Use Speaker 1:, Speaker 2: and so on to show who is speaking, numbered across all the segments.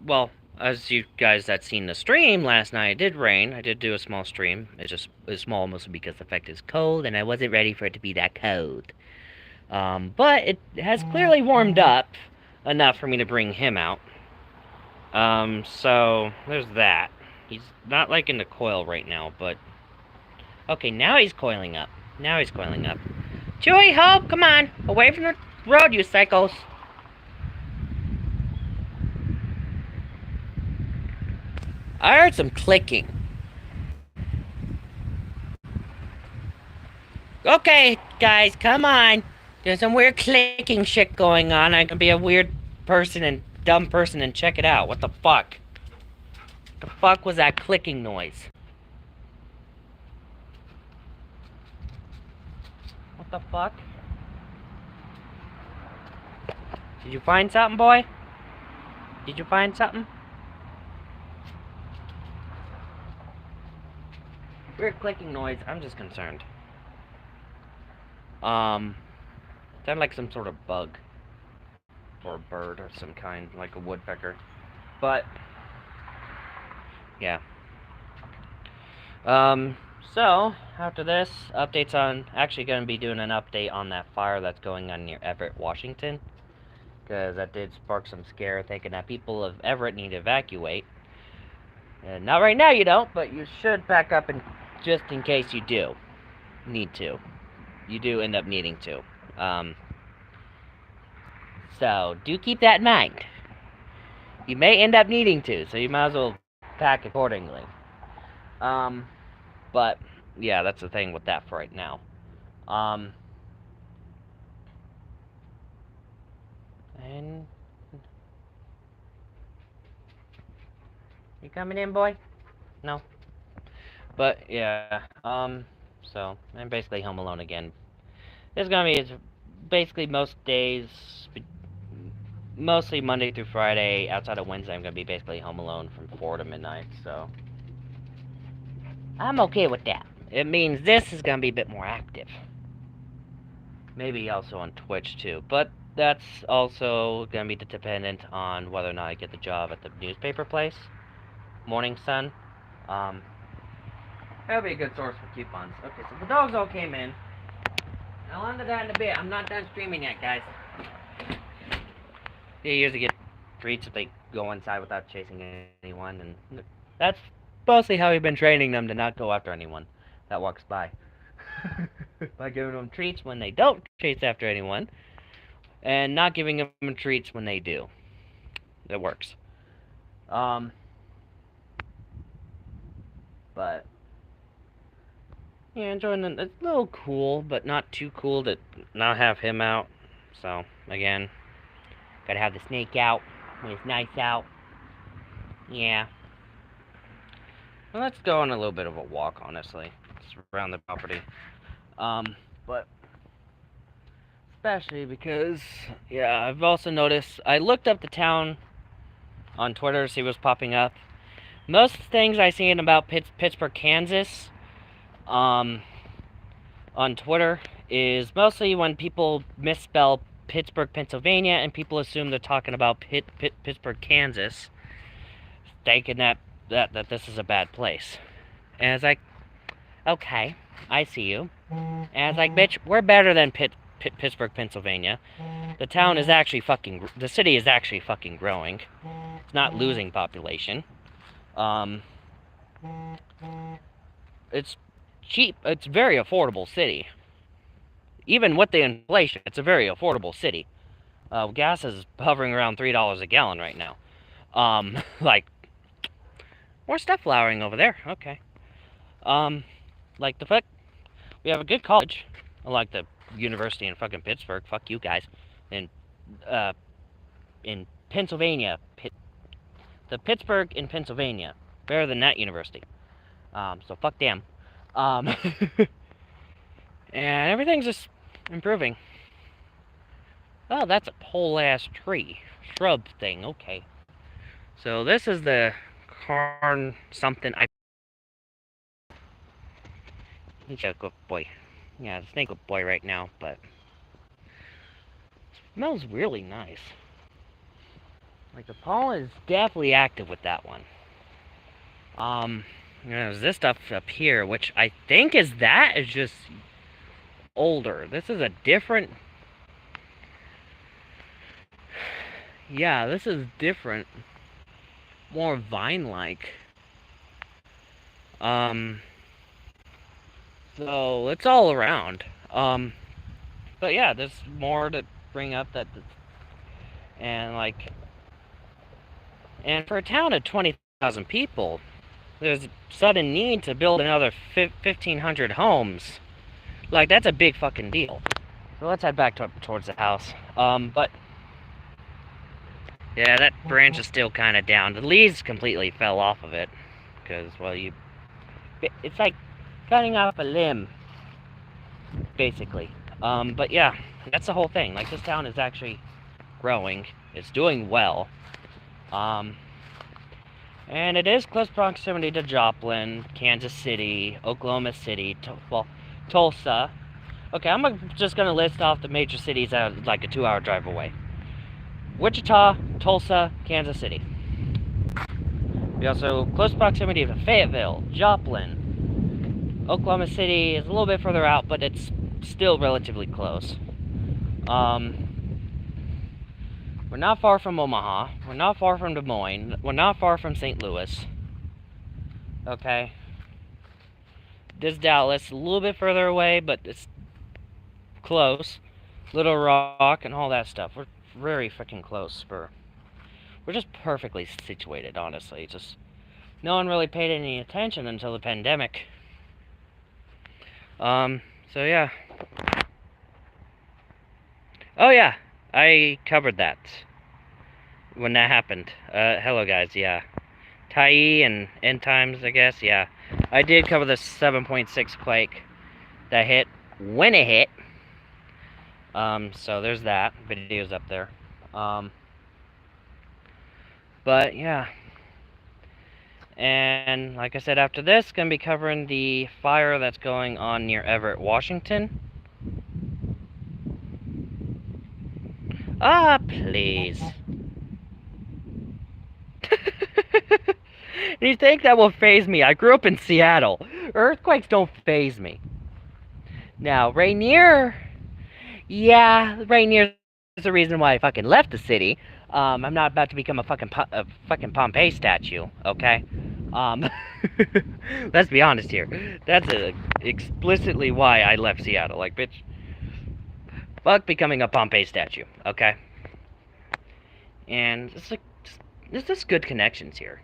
Speaker 1: Well, as you guys that seen the stream last night, it did rain. I did do a small stream. It was small mostly because the effect is cold, and I wasn't ready for it to be that cold. But it has clearly warmed up enough for me to bring him out. So there's that. He's not liking the coil right now, but okay, now he's coiling up. Now he's coiling up. Chewy, Hope, come on, away from the road, you psychos. I heard some clicking. Okay, guys, come on. There's some weird clicking shit going on. I can be a weird person and dumb person and check it out. What the fuck? The fuck was that clicking noise? What the fuck? Did you find something, boy? Did you find something? Weird clicking noise. I'm just concerned. Sounded like some sort of bug. Or a bird of some kind, like a woodpecker. But, yeah. So, after this, updates on... Actually going to be doing an update on that fire that's going on near Everett, Washington. Because that did spark some scare, thinking that people of Everett need to evacuate. And not right now you don't, but you should back up and just in case you do need to. You do end up needing to. So, do keep that in mind. You may end up needing to, so you might as well pack accordingly. But, yeah, that's the thing with that for right now. And... You coming in, boy? No? But, yeah, so, I'm basically home alone again. It's gonna be basically most days, mostly Monday through Friday. Outside of Wednesday, I'm gonna be basically home alone from 4 to midnight, so I'm okay with that. It means this is gonna be a bit more active. Maybe also on Twitch too, but that's also gonna be dependent on whether or not I get the job at the newspaper place, Morning Sun. That'll be a good source for coupons. Okay, so the dogs all came in. I'll on to that in a bit. I'm not done streaming yet, guys. They usually get treats if they go inside without chasing anyone, and that's mostly how we've been training them to not go after anyone that walks by. By giving them treats when they don't chase after anyone, and not giving them treats when they do. It works. But yeah, enjoying it. It's a little cool, but not too cool to not have him out. So, again, gotta have the snake out when it's nice out. Yeah. Well, let's go on a little bit of a walk, honestly. Just around the property. But especially because, yeah, I've also noticed, I looked up the town on Twitter to see what's popping up. Most things I seen about Pittsburgh, Kansas, on Twitter is mostly when people misspell Pittsburgh, Pennsylvania, and people assume they're talking about Pittsburgh, Kansas, thinking that this is a bad place. And it's like, okay, I see you. And it's like, bitch, we're better than Pittsburgh, Pennsylvania. The town is actually the city is actually fucking growing. It's not losing population. It's cheap. It's a very affordable city. Even with the inflation, it's a very affordable city. Gas is hovering around $3 a gallon right now. Like, more stuff flowering over there. Okay. Like the fuck, we have a good college. Like the university in fucking Pittsburgh. Fuck you guys. In Pennsylvania, the Pittsburgh in Pennsylvania, better than that university. So fuck them. And everything's just improving. Oh, that's a whole-ass tree. Shrub thing, okay. So this is the corn something he's a good boy. Yeah, it's a good boy right now, but it smells really nice. Like, the pollen is definitely active with that one. There's this stuff up here, which I think is just older. This is a different... Yeah, this is different. More vine-like. So, it's all around. But yeah, there's more to bring up that... And, like... And for a town of 20,000 people, there's a sudden need to build another 1,500 homes. Like, that's a big fucking deal. So let's head back towards the house. But... Yeah, that branch is still kind of down. The leaves completely fell off of it. Because, well, it's like cutting off a limb, basically. But yeah, that's the whole thing. Like, this town is actually growing. It's doing well. And it is close proximity to Joplin, Kansas City, Oklahoma City, Tulsa. Okay, I'm just gonna list off the major cities that are like a 2-hour drive away. Wichita, Tulsa, Kansas City. We also close proximity to Fayetteville, Joplin. Oklahoma City is a little bit further out, but it's still relatively close. We're not far from Omaha. We're not far from Des Moines. We're not far from St. Louis. Okay. This Dallas, a little bit further away, but it's close. Little Rock and all that stuff. We're very freaking close. We're just perfectly situated, honestly. Just no one really paid any attention until the pandemic. So yeah. Oh yeah, I covered that when that happened. Hello guys, yeah. Tai and end times, I guess, yeah. I did cover the 7.6 quake that hit when it hit. So there's that. Video's up there. But yeah. And like I said, after this, gonna be covering the fire that's going on near Everett, Washington. Ah, please. You think that will faze me? I grew up in Seattle. Earthquakes don't faze me. Now, Rainier... Yeah, Rainier is the reason why I fucking left the city. I'm not about to become a fucking Pompeii statue, okay? Let's be honest here. That's explicitly why I left Seattle. Like, bitch, fuck becoming a Pompeii statue, okay? And it's like, there's just good connections here.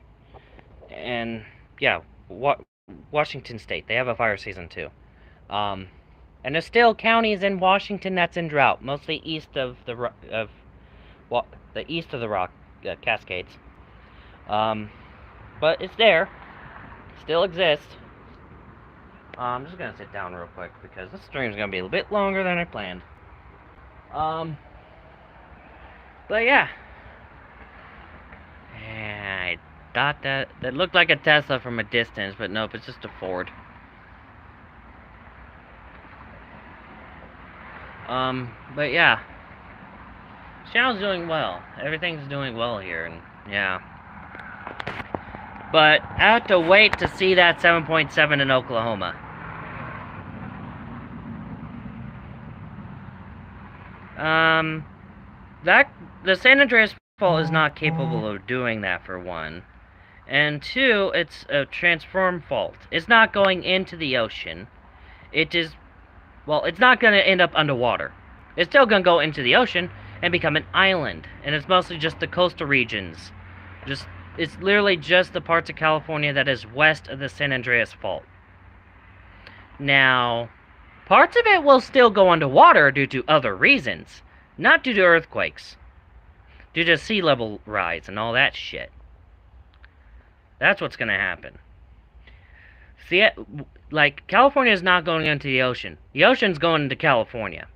Speaker 1: And yeah, Washington State, they have a fire season too. And there's still counties in Washington that's in drought, mostly east of the east of the Rock Cascades. But it's there, still exists. I'm just gonna sit down real quick because this stream's gonna be a bit longer than I planned. But yeah. I thought that looked like a Tesla from a distance, but nope, it's just a Ford. But yeah. Channel's doing well. Everything's doing well here, and yeah. But I have to wait to see that 7.7 in Oklahoma. The San Andreas Fault is not capable of doing that, for one. And two, it's a transform fault. It's not going into the ocean. It is, well, it's not going to end up underwater. It's still going to go into the ocean and become an island. And it's mostly just the coastal regions. It's literally just the parts of California that is west of the San Andreas Fault. Now, parts of it will still go underwater due to other reasons. Not due to earthquakes. Due to sea level rise and all that shit. That's what's gonna happen. See, like, California is not going into the ocean. The ocean's going into California.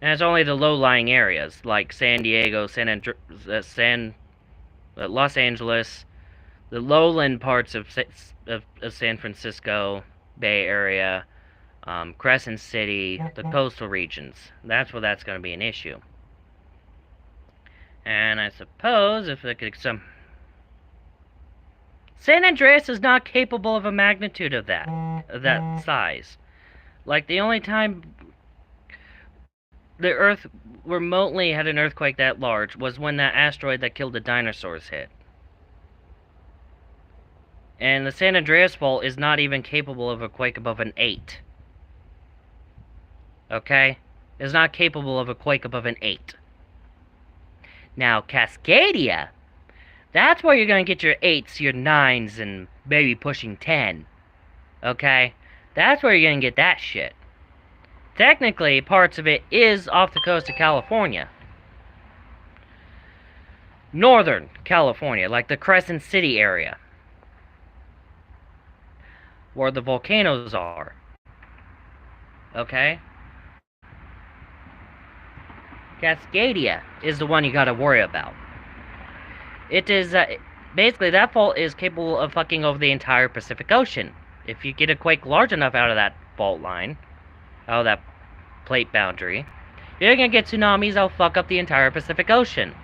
Speaker 1: And it's only the low-lying areas, like San Diego, Los Angeles, the lowland parts of San Francisco, Bay Area, Crescent City, the coastal regions. That's where that's going to be an issue. And I suppose if it could some... San Andreas is not capable of a magnitude of that size. Like, the only time the Earth remotely had an earthquake that large was when that asteroid that killed the dinosaurs hit. And the San Andreas Fault is not even capable of a quake above an 8. Okay? It's not capable of a quake above an 8. Now, Cascadia, that's where you're going to get your 8s, your 9s, and maybe pushing 10. Okay? That's where you're going to get that shit. Technically, parts of it is off the coast of California. Northern California, like the Crescent City area. Where the volcanoes are. Okay? Cascadia is the one you gotta worry about. It is, basically, that fault is capable of fucking over the entire Pacific Ocean. If you get a quake large enough out of that fault line, out of that plate boundary, you're gonna get tsunamis that'll fuck up the entire Pacific Ocean.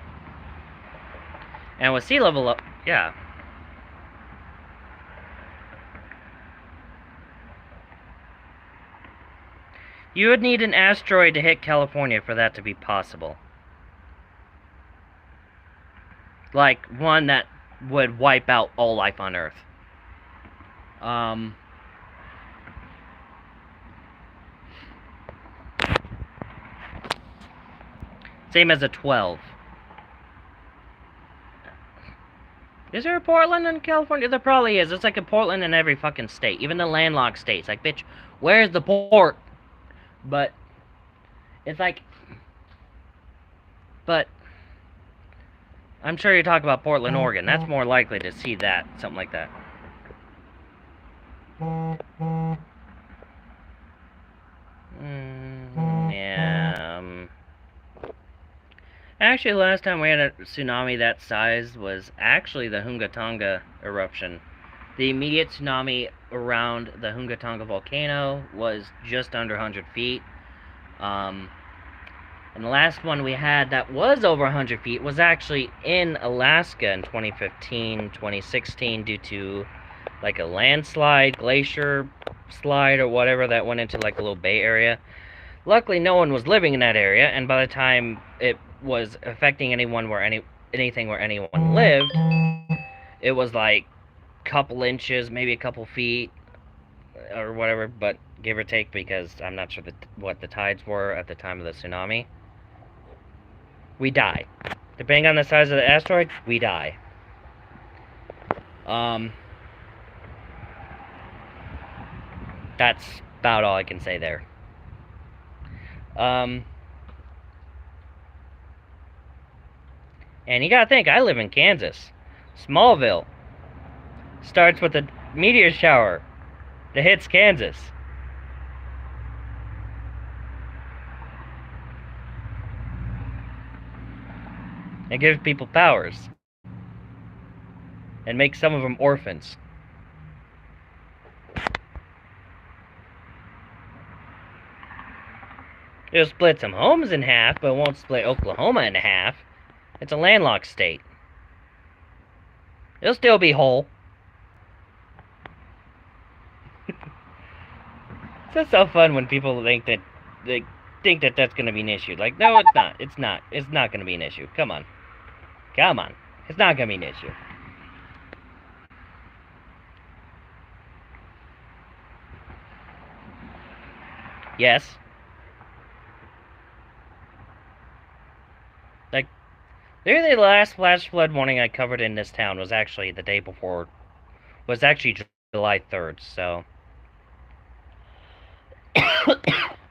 Speaker 1: And with sea level up, yeah. You would need an asteroid to hit California for that to be possible. Like, one that would wipe out all life on Earth. Same as a 12. Is there a Portland in California? There probably is. It's like a Portland in every fucking state. Even the landlocked states. Like, bitch, where's the port? But, it's like... But... I'm sure you're talking about Portland, Oregon. That's more likely to see that. Something like that. Yeah, Actually, last time we had a tsunami that size was actually the Hunga-Tonga eruption. The immediate tsunami around the Hunga-Tonga volcano was just under 100 feet. And the last one we had that was over 100 feet was actually in Alaska in 2015, 2016 due to like a landslide, glacier slide or whatever that went into like a little bay area. Luckily, no one was living in that area, and by the time it was affecting anything where anyone lived, it was like a couple inches, maybe a couple feet, or whatever, but give or take, because I'm not sure what the tides were at the time of the tsunami. We die. Depending on the size of the asteroid, we die. That's about all I can say there. And you gotta think, I live in Kansas. Smallville starts with a meteor shower that hits Kansas. It gives people powers. And makes some of them orphans. It'll split some homes in half, but it won't split Oklahoma in half. It's a landlocked state. It'll still be whole. It's just so fun when people think that that's gonna be an issue. Like, no, it's not. It's not. It's not gonna be an issue. Come on. Come on. It's not gonna be an issue. Yes. Like, literally the last flash flood warning I covered in this town was actually the day before, was actually July 3rd, so.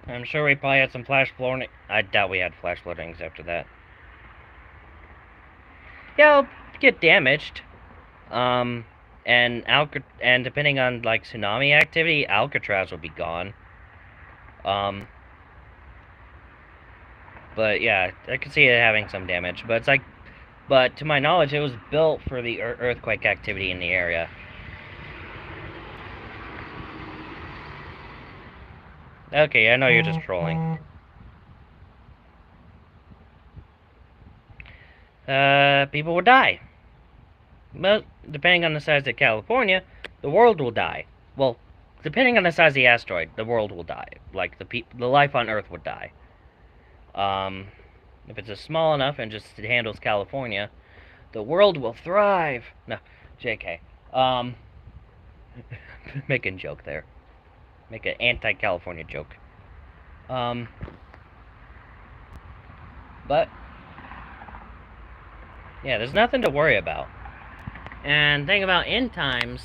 Speaker 1: I'm sure we probably had some flash flooding. I doubt we had flash floodings after that. Yeah, it'll get damaged. And depending on, like, tsunami activity, Alcatraz will be gone. But yeah, I could see it having some damage. But it's like, but to my knowledge, it was built for the earthquake activity in the area. Okay, I know you're just trolling. people will die. But depending on the size of California, the world will die. Well, depending on the size of the asteroid, the world will die. Like the life on Earth would die. If it's just small enough and just it handles California, the world will thrive. No, JK. Making joke there. Make an anti-California joke. But yeah, there's nothing to worry about. And thing about end times,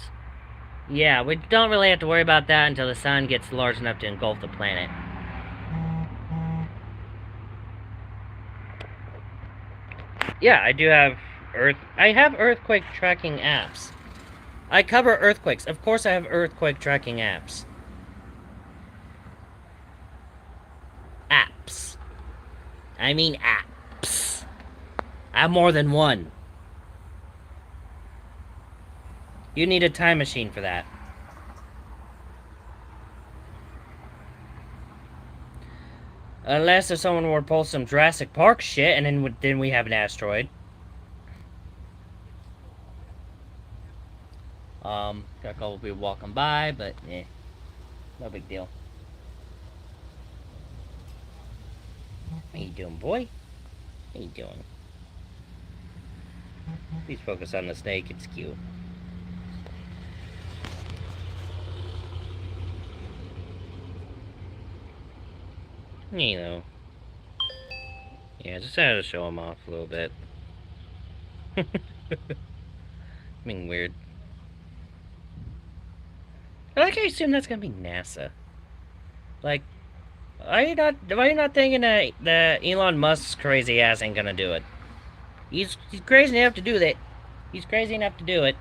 Speaker 1: yeah, we don't really have to worry about that until the sun gets large enough to engulf the planet. Yeah, I do have I have earthquake tracking apps. I cover earthquakes. Of course I have earthquake tracking apps. Apps. I mean apps. I have more than one. You need a time machine for that. Unless if someone were to pull some Jurassic Park shit, and then we have an asteroid. Got a couple people walking by, but no big deal. How you doing, boy? How you doing? Please focus on the snake, it's cute. You know. Yeah, just had to show him off a little bit. Being weird. I like how you assume that's gonna be NASA. Like, why are you not thinking that Elon Musk's crazy ass ain't gonna do it? He's crazy enough to do that. He's crazy enough to do it.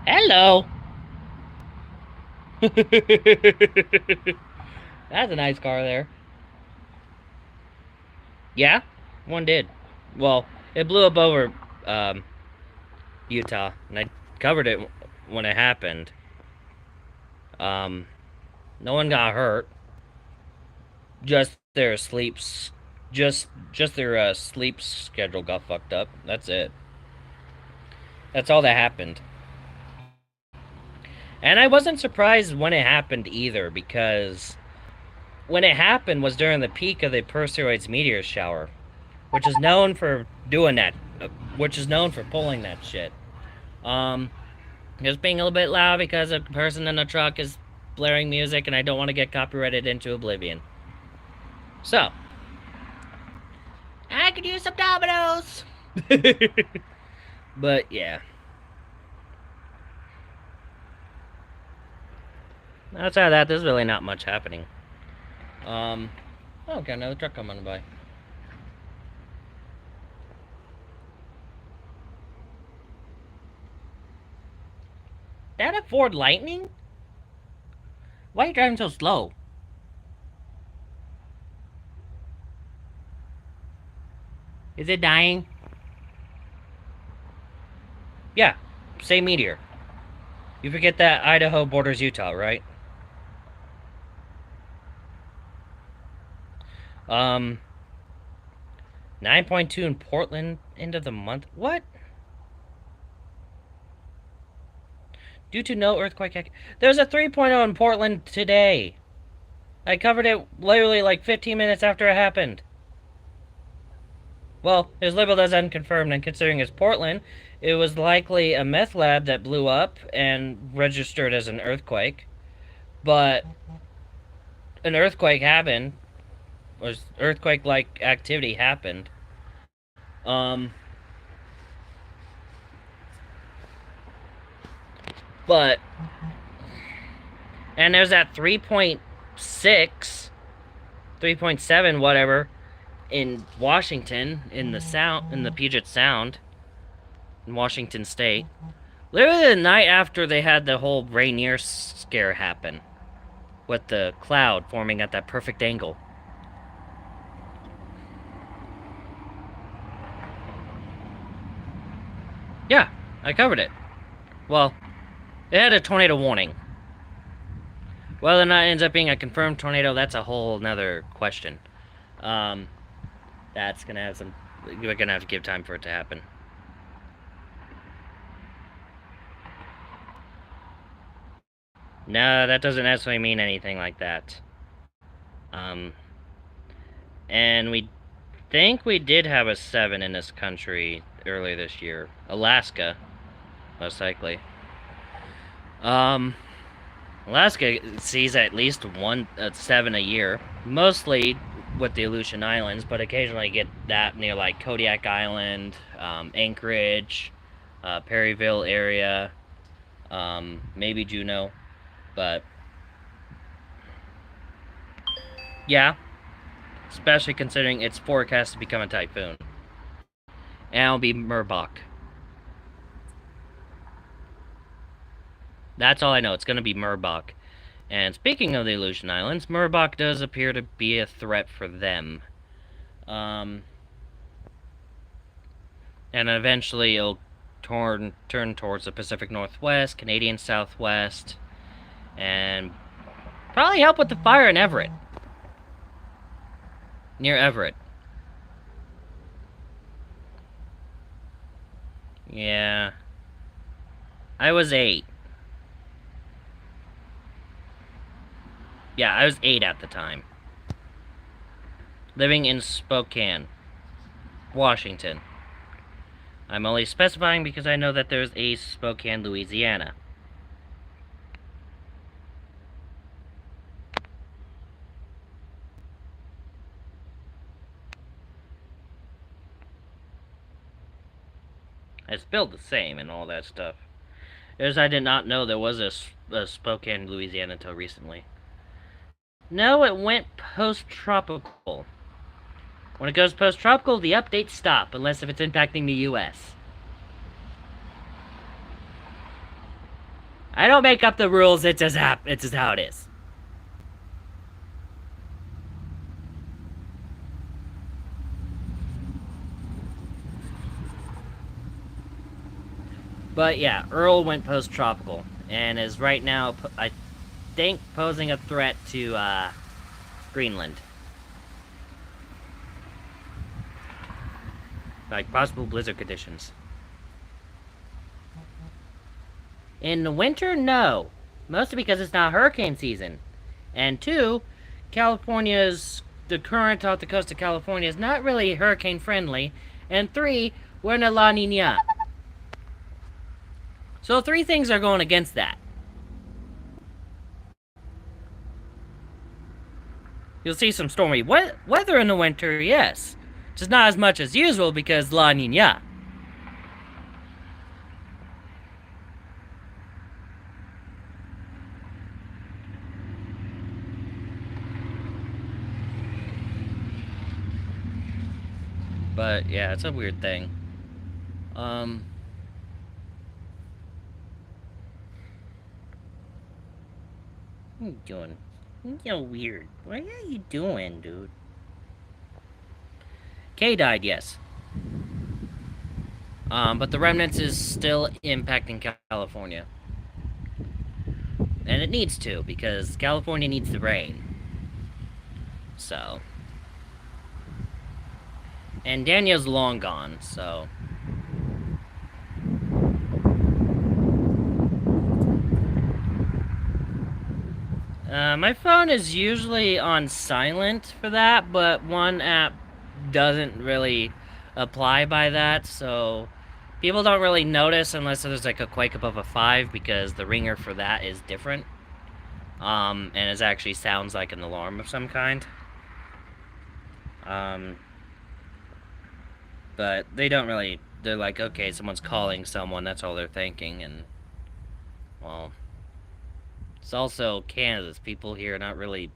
Speaker 1: Hello! That's a nice car there. Yeah, one did. Well, it blew up over Utah, and I covered it when it happened. No one got hurt. Just their sleeps, just their sleep schedule got fucked up. That's it. That's all that happened. And I wasn't surprised when it happened either, because when it happened was during the peak of the Perseroids meteor shower, which is known for doing that, which is known for pulling that shit. Just being a little bit loud because a person in a truck is blaring music and I don't want to get copyrighted into oblivion. So, I could use some dominoes! But, yeah. Outside of that, there's really not much happening. Oh, got another truck coming by. That a Ford Lightning? Why are you driving so slow? Is it dying? Yeah, same meteor. You forget that Idaho borders Utah, right? 9.2 in Portland, end of the month. What? Due to no earthquake. There's a 3.0 in Portland today. I covered it literally like 15 minutes after it happened. Well, it was labeled as unconfirmed, and considering it's Portland, it was likely a meth lab that blew up and registered as an earthquake. But an earthquake happened. Or earthquake-like activity happened. But, and there's that 3.6, 3.7, whatever, in Washington, in the Puget Sound, in Washington State. Literally the night after they had the whole Rainier scare happen, with the cloud forming at that perfect angle. Yeah, I covered it. Well, it had a tornado warning. Whether or not it ends up being a confirmed tornado, that's a whole nother question. That's gonna have some. We're gonna have to give time for it to happen. No, that doesn't necessarily mean anything like that. And we think we did have a 7 in this country earlier this year. Alaska, most likely. Alaska sees at least 7 a year, mostly with the Aleutian Islands, but occasionally get that near like Kodiak Island, Anchorage, Perryville area, maybe Juneau, but yeah, especially considering it's forecast to become a typhoon. And it'll be Merbach. That's all I know. It's going to be Merbach. And speaking of the Aleutian Islands, Merbach does appear to be a threat for them. And eventually it'll turn towards the Pacific Northwest, Canadian Southwest, and probably help with the fire in Everett. Near Everett. Yeah. I was 8. Yeah, I was 8 at the time. Living in Spokane, Washington. I'm only specifying because I know that there's a Spokane, Louisiana. It's built the same and all that stuff. As I did not know there was a Spokane, Louisiana until recently. No, it went post-tropical. When it goes post-tropical, the updates stop, unless if it's impacting the US. I don't make up the rules, it's just how it is. But yeah, Earl went post-tropical, and is right now, I think, posing a threat to, Greenland. Like, possible blizzard conditions. In the winter, no. Mostly because it's not hurricane season. And 2, the current off the coast of California is not really hurricane friendly. And 3, we're in a La Nina. So 3 things are going against that. You'll see some stormy weather in the winter, yes. Just not as much as usual because La Nina. But yeah, it's a weird thing. What are you doing? You're weird. What are you doing, dude? Kay died, yes. But the remnants is still impacting California. And it needs to, because California needs the rain. So. And Daniel's long gone, so. My phone is usually on silent for that, but one app doesn't really apply by that, so people don't really notice unless there's like a quake above a 5, because the ringer for that is different. And it actually sounds like an alarm of some kind. But they don't really, they're like, okay, someone's calling someone, that's all they're thinking, and, well, it's also Kansas. People here not really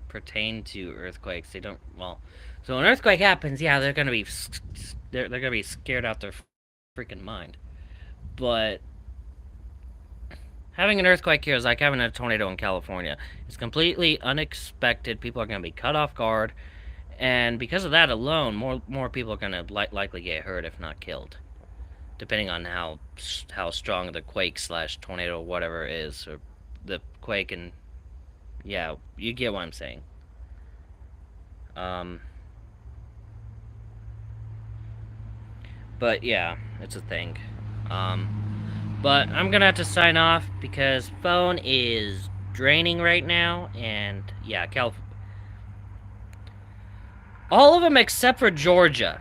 Speaker 1: pertain to earthquakes. They don't, well, so when an earthquake happens, yeah, they're gonna be, they're gonna be scared out their freaking mind. But having an earthquake here is like having a tornado in California. It's completely unexpected. People are gonna be caught off guard, and because of that alone, more people are gonna likely get hurt, if not killed, depending on how strong the quake / tornado, whatever is, or the quake. And yeah, you get what I'm saying. But yeah, it's a thing. But I'm gonna have to sign off because phone is draining right now, and yeah, all of them except for Georgia.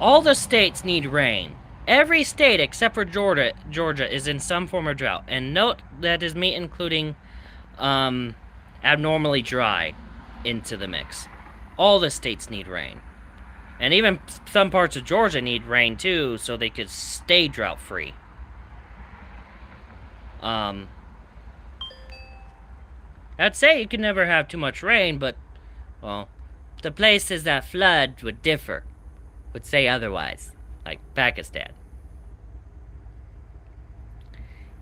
Speaker 1: All the states need rain. Every state except for Georgia is in some form of drought. And note that is me including abnormally dry into the mix. All the states need rain. And even some parts of Georgia need rain too, so they could stay drought free. I'd say you could never have too much rain, but, well, the places that flood would differ. Would say otherwise. Like Pakistan.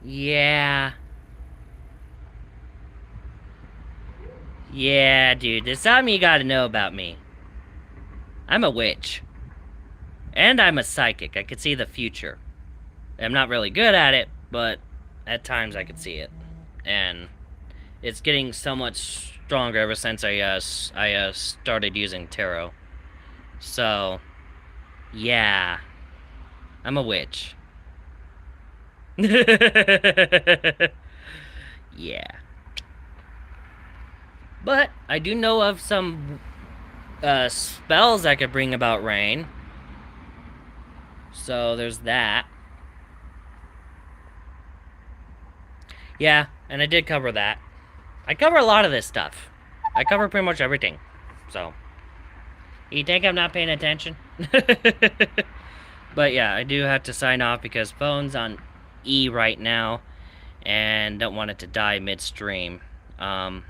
Speaker 1: Yeah. Yeah, dude, there's something you gotta know about me. I'm a witch. And I'm a psychic. I could see the future. I'm not really good at it, but at times I could see it. And it's getting so much stronger ever since I started using tarot. So, yeah. I'm a witch. Yeah. But I do know of some spells that could bring about rain. So there's that. Yeah, and I did cover that. I cover a lot of this stuff. I cover pretty much everything. So, you think I'm not paying attention? But yeah, I do have to sign off because phone's on E right now. And don't want it to die midstream. Yeah,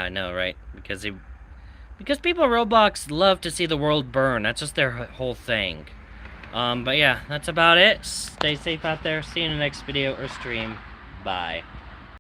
Speaker 1: I know, right? Because people in Roblox love to see the world burn. That's just their whole thing. But yeah, that's about it. Stay safe out there. See you in the next video or stream. Bye.